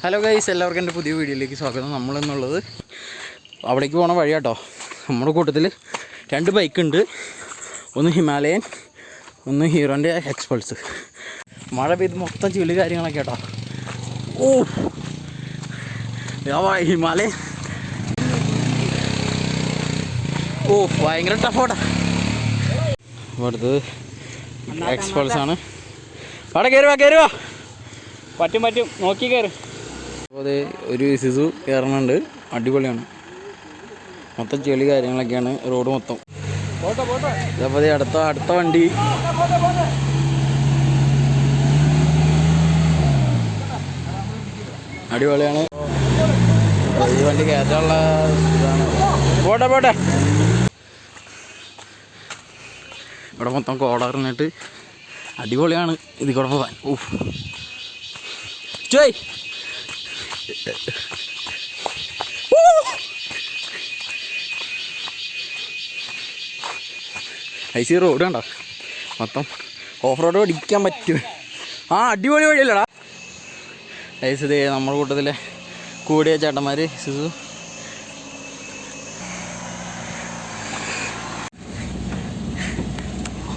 Hello guys, എല്ലാവർക്കും എൻ്റെ പുതിയ വീഡിയോയിലേക്ക് സ്വാഗതം. നമ്മളെന്നുള്ളത് അവിടേക്ക് പോകണ വഴി കേട്ടോ. നമ്മുടെ കൂട്ടത്തിൽ 2 ബൈക്കുണ്ട്. ഒന്ന് ഹിമാലയൻ, ഒന്ന് ഹീറോൻ്റെ എക്സ്പൾസ്. മഴ പെയ്ത് മൊത്തം ചെളി കാര്യങ്ങളൊക്കെ കേട്ടോ. ഓ ഹിമാലയൻ ഭയങ്കര ടഫോട്ടാ. അപ്പോൾ അടുത്തത് എക്സ്പൾസാണ്. അവിടെ കയറുവാ പറ്റും നോക്കി കയറി. അപ്പോൾ അത് ഒരു സിസു കയറുന്നുണ്ട്. അടിപൊളിയാണ്. മൊത്തം ചെളി കാര്യങ്ങളൊക്കെയാണ് റോഡ് മൊത്തം. അതപ്പോൾ അടുത്ത വണ്ടി അടിപൊളിയാണ്. ഈ വണ്ടി കയറ്റാനുള്ള ഇതാണ്. പോട്ടെ ഇവിടെ മൊത്തം കോടറിഞ്ഞിട്ട് അടിപൊളിയാണ് ഇതിൽ കൂടെ പോകാൻ. ചോയ് ഐസി റോഡ് കണ്ടോ, മൊത്തം ഓഫ് റോഡ് ഓടിക്കാൻ പറ്റും. അടിപൊളി വഴിയല്ലടാ ഐസ്. ഇത് നമ്മുടെ കൂട്ടത്തിലെ കൂടിയ ചേട്ടന്മാർ സിസു.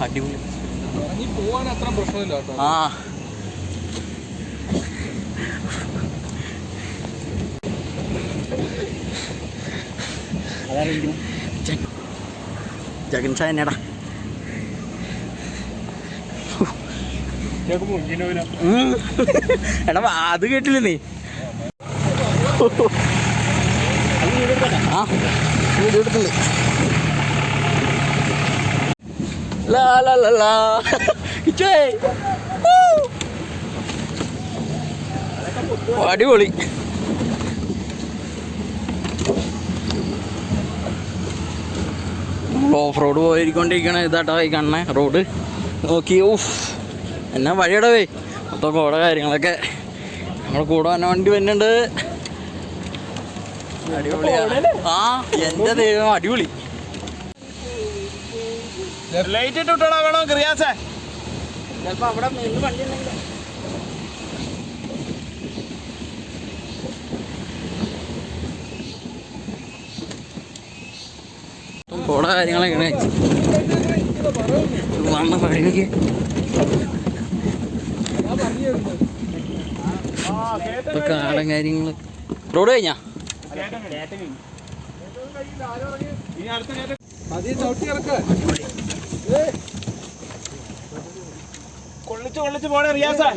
അടിപൊളി പോവാൻ അത്ര പ്രശ്നമില്ല. ജഗൻ ചായനടാ എടാ, അത് കേട്ടില്ല നീ. വീഡിയോ എടുത്തില്ലേ? അടിപൊളി. ഓഫ് റോഡ് പോയിരിക്കൊണ്ടിരിക്കണ ഇതാട്ടോ ഈ കണ്ണ റോഡ് നോക്കി. എന്നാ വഴിയടവേ മൊത്തം കോട കാര്യങ്ങളൊക്കെ. നമ്മുടെ കൂടെ തന്നെ വണ്ടി വരുന്നുണ്ട്. അടിപൊളിയാണ്. എൻ്റെ ദൈവം അടിപൊളി. ലൈറ്റ് ഇട്ടാ വേണോ ക്രിയാസേ? ചിലപ്പോ അവിടെ വണ്ടി ഉണ്ടെങ്കിൽ കോട കാര്യങ്ങളൊക്കെ വന്ന പഴയൊക്കെ കാടൻ കാര്യങ്ങള്. റോഡ് കഴിഞ്ഞാ കൊള്ളിച്ച് പോണേ റിയാസേ.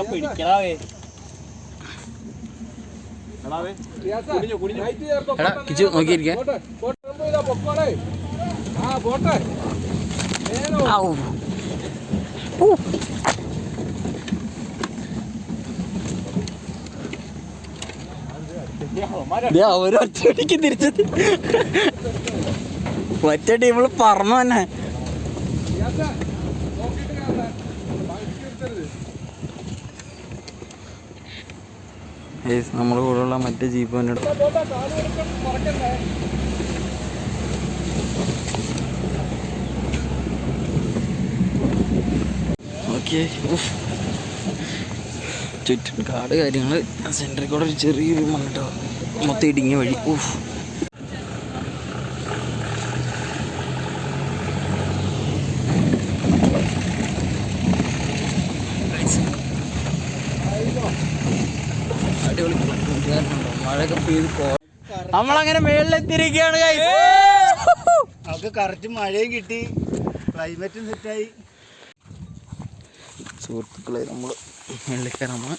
കിച്ചു നോക്കിയിരിക്കേ. ഒരൊറ്റടിക്ക് തിരിച്ചത് ഒറ്റ ടീമിൽ പറന്നു തന്നെ. നമ്മുടെ കൂടെയുള്ള മറ്റേ ജീപ്പ് തന്നെ ഓക്കെ. ചുറ്റും കാട് കാര്യങ്ങൾ. സെൻറ്ററിൽ കൂടെ ഒരു ചെറിയൊരു മണ്ണിട്ടോ മൊത്തം ഇടുങ്ങിയ വഴി. അടിപൊളി. മഴയൊക്കെ പെയ്ത് നമ്മളങ്ങനെ മേളിലെത്തിയിരിക്കുകയാണ്. നമുക്ക് കറക്റ്റ് മഴയും കിട്ടി, ക്ലൈമറ്റും സെറ്റായി. സുഹൃത്തുക്കളെ, നമ്മൾ വെള്ളിക്കരമാണ്.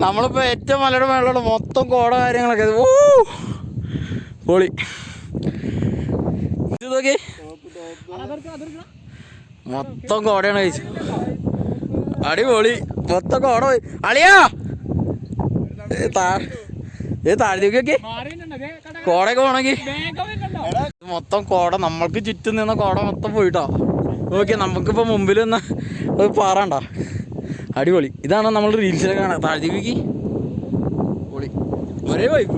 നമ്മളിപ്പോൾ ഏറ്റവും മലയുടെ മേളിലുള്ള മൊത്തം കോട കാര്യങ്ങളൊക്കെ പൊളി. നോക്കി മൊത്തം കോടയാണ് കഴിച്ചു. അടിപൊളി. മൊത്തം കോട പോയി അളിയാ. താഴേക്കൊക്കെ കോടയൊക്കെ പോണെങ്കിൽ മൊത്തം കോട. നമ്മൾക്ക് ചുറ്റും നിന്ന കോട മൊത്തം പോയിട്ടോ. ഓക്കെ, നമുക്കിപ്പോൾ മുമ്പിൽ നിന്ന് പാറണ്ട. അടിപൊളി. ഇതാണ് നമ്മൾ റീൽസിലൊക്കെ കാണാം. താഴേക്ക് പൊളി. ഒരേ വൈബ്.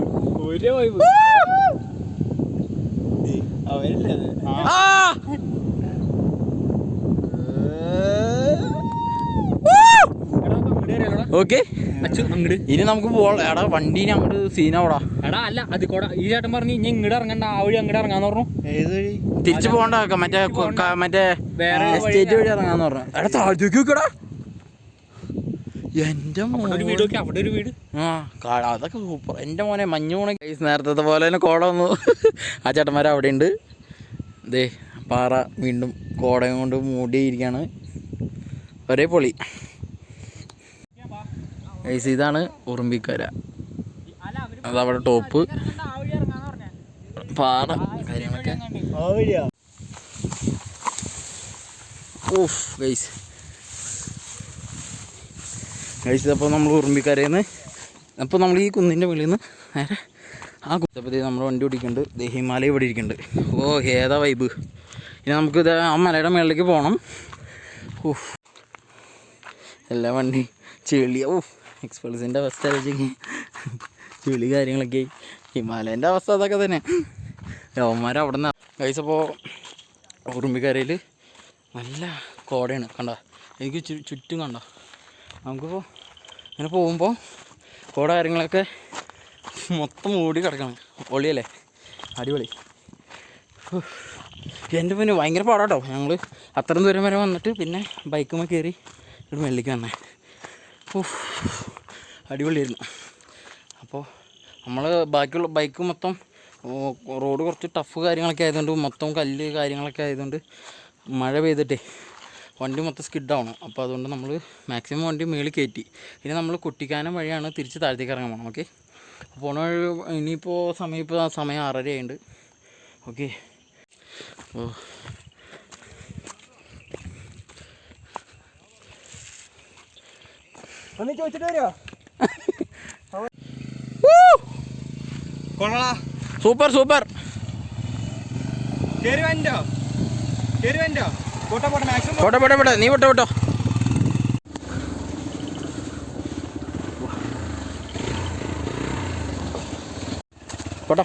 ഓക്കെ ഇനി നമുക്ക് എടാ വണ്ടീനെ അങ്ങോട്ട് സീനാവടാ. എടാ അല്ല അത് കൂടെ ഈ ചേട്ടൻ പറഞ്ഞു ഇനി ഇങ്ങോട്ട് ഇറങ്ങണ്ട, ആ വഴി അങ്ങോട്ട് ഇറങ്ങാന്ന് പറഞ്ഞു. തിരിച്ചു പോകണ്ട, മറ്റേ വേറെ എസ്റ്റേറ്റ് വഴി ഇറങ്ങാന്ന് പറഞ്ഞു. എടാ താഴത്തേക്ക് വെക്കടാ. എന്റെ അവിടെ ഒരു വീട്. അതൊക്കെ സൂപ്പർ. എന്റെ മോനെ മഞ്ഞുമോണെ നേരത്തെ പോലെ തന്നെ കോട വന്നു. ആ ചേട്ടന്മാർ അവിടെ ഉണ്ട്. ദേ പാറ വീണ്ടും കോടയും കൊണ്ട് മൂടിയിരിക്കുകയാണ്. ഒരേ പൊളി. ഇതാണ് ഉറുമ്പിക്കര. അതവിടെ ടോപ്പ് പാറ കാര്യങ്ങളൊക്കെ. ഓഫ് ഗൈസ് അപ്പോൾ നമ്മൾ ഉറുമ്പിക്കരയിൽ നിന്ന് അപ്പോൾ നമ്മൾ ഈ കുന്നിൻ്റെ മുകളിൽ നിന്ന് നേരെ ആ കുത്തപ്പത്തി നമ്മൾ വണ്ടി ഓടിക്കുന്നുണ്ട്. ഹിമാലയ ഇവിടെ ഇരിക്കുന്നുണ്ട്. ഓ ഏതാ വൈബ്. ഇനി നമുക്ക് ആ മലയുടെ മുകളിലേക്ക് പോകണം. ഓഫ് എല്ലാ വണ്ടി ചെളിയ. ഓഫ് എക്സ്പൾസിൻ്റെ അവസ്ഥ ആലോചിക്കുക. ചെളി കാര്യങ്ങളൊക്കെ. ഹിമാലയൻ്റെ അവസ്ഥ അതൊക്കെ തന്നെ. യവന്മാർ അവിടെ നിന്ന് ഗൈസ്. അപ്പോൾ ഉറുമ്പിക്കരയിൽ നല്ല കോടയാണ്. കണ്ട എനിക്ക് ചുറ്റും കണ്ട. നമുക്കിപ്പോൾ ഇങ്ങനെ പോകുമ്പോൾ കോട കാര്യങ്ങളൊക്കെ മൊത്തം മൂടി കിടക്കണം. പൊളിയല്ലേ, അടിപൊളി. എൻ്റെ പിന്നെ ഭയങ്കര പാടാട്ടോ. ഞങ്ങൾ അത്രയും ദൂരം വരെ വന്നിട്ട് പിന്നെ ബൈക്കുമ്മ കയറി ഇവിടെ മെല്ലിക്ക് വന്നേ. അടിപൊളിയായിരുന്നു. അപ്പോൾ നമ്മൾ ബാക്കിയുള്ള ബൈക്ക് മൊത്തം റോഡ് കുറച്ച് ടഫ് കാര്യങ്ങളൊക്കെ ആയതുകൊണ്ട്, മൊത്തം കല്ല് കാര്യങ്ങളൊക്കെ ആയതുകൊണ്ട് മഴ പെയ്തിട്ടേ വണ്ടി മൊത്തം സ്കിഡാവണം. അപ്പോൾ അതുകൊണ്ട് നമ്മൾ മാക്സിമം വണ്ടി മേളിൽ കയറ്റി. ഇനി നമ്മൾ കുട്ടിക്കാനം വഴിയാണ് തിരിച്ച് താഴത്തേക്ക് ഇറങ്ങാൻ പോകണം. ഓക്കെ, പോണ വഴി ഇനിയിപ്പോൾ സമയം 6:30 ആയിട്ടുണ്ട്. ഓക്കെ, ഓ ചോദിച്ചിട്ട് വരുമോ? Super super. പോട്ടെ നീ വിട്ടോ. പോട്ടെ.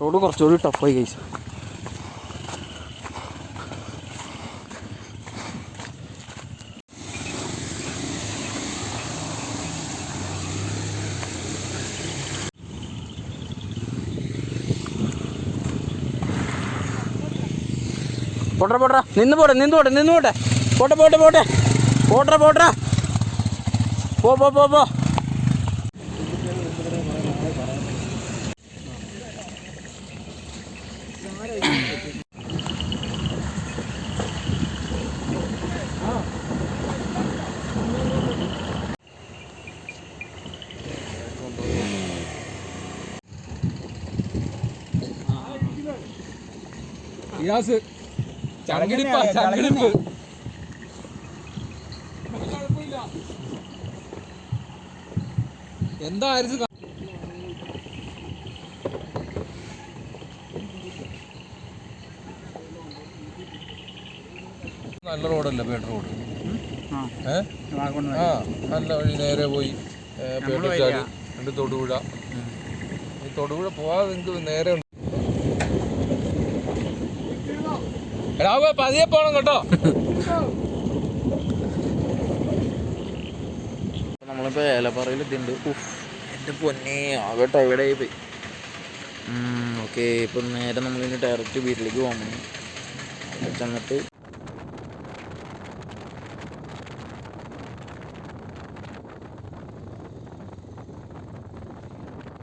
റോഡ് കുറച്ചുകൂടി ടഫായി കഴിച്ചു. പോട്ടെ നിന്ന് പോട്ടെ. പോ. ചങ്കിടിപ്പ് എന്താ നല്ല റോഡല്ലേ പേട്ട റോഡ്. നല്ല വഴി നേരെ പോയി പേട്ടച്ചാടി രണ്ട് തൊടുപുഴ. ഈ തൊടുപുഴ പോവാതെ നിങ്ങൾക്ക് നേരെ പതിയെ പോണം കേട്ടോ. നമ്മളിപ്പോൾ ഏലപ്പാറയിൽ എത്തിയിട്ടുണ്ട്. എൻ്റെ പൊന്നെ ആകെ ടയർഡായി പോയി. ഓക്കെ, ഇപ്പം നേരെ നമ്മളിനി ഡയറക്റ്റ് വീട്ടിലേക്ക് പോകാൻ ചെന്നിട്ട്